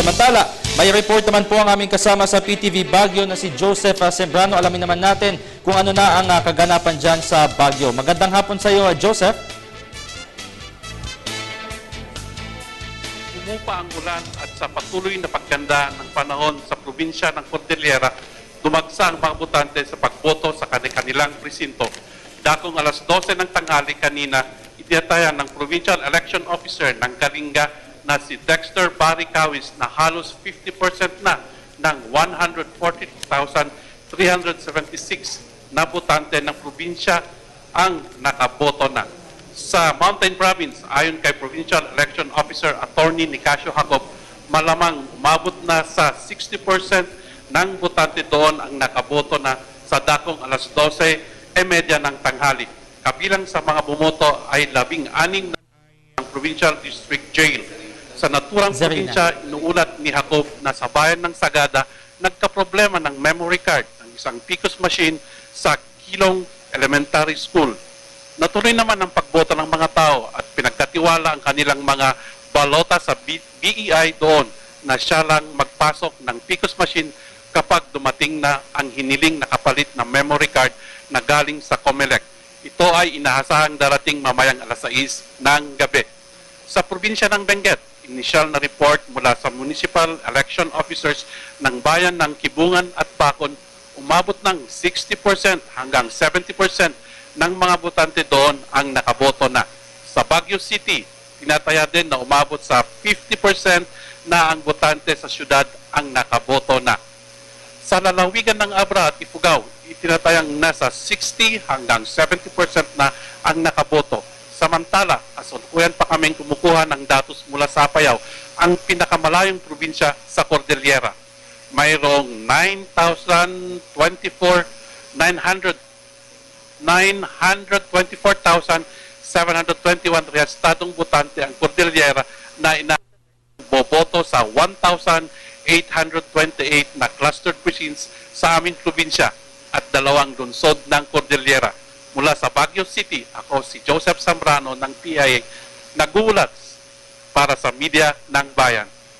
Samantala, may report naman po ang aming kasama sa PTV Baguio na si Joseph Sembrano. Alamin naman natin kung ano na ang kaganapan dyan sa Baguio. Magandang hapon sa iyo, Joseph. Umupa ang ulan at sa patuloy na pagganda ng panahon sa probinsya ng Cordillera, dumagsa ang mga botante sa pagboto sa kanilang presinto. Dakong alas 12 ng tanghali kanina, itinatayan ng Provincial Election Officer ng Kalinga na si Dexter Barry Cawis na halos 50% na ng 140,376 na botante ng probinsya ang nakaboto na. Sa Mountain Province, ayon kay Provincial Election Officer Attorney Nicasio Jacob, malamang umabot na sa 60% ng botante doon ang nakaboto na sa dakong alas 12:30 ng tanghali. Kabilang sa mga bumoto ay 16 ng Provincial District Jail. Sa naturang probinsya, inuulat ni Jacob na sa bayan ng Sagada, nagkaproblema ng memory card ng isang PCOS machine sa Kilong Elementary School. Natuloy naman ang pagboto ng mga tao at pinagkatiwala ang kanilang mga balota sa BEI doon na siya lang magpasok ng PCOS machine kapag dumating na ang hiniling na kapalit na memory card na galing sa COMELEC. Ito ay inaasahang darating mamayang alas 6 ng gabi. Sa probinsya ng Benguet, initial na report mula sa municipal election officers ng bayan ng Kibungan at Bacon, umabot ng 60% hanggang 70% ng mga botante doon ang nakaboto na. Sa Baguio City, tinataya din na umabot sa 50% na ang botante sa syudad ang nakaboto na. Sa lalawigan ng Abra at Ifugao, itinatayang nasa 60 hanggang 70% na ang nakaboto. Samantala, kasalukuyan pa kaming kumukuha ng datos mula sa Apayao, ang pinakamalayong probinsya sa Cordillera. Mayroong 924,721 rehistradong botante ang Cordillera na boboto sa 1,828 na clustered precincts sa aming probinsya at 2 lungsod ng Cordillera. Mula sa Baguio City, ako si Joseph Sembrano ng PIA, nagulat para sa Media ng Bayan.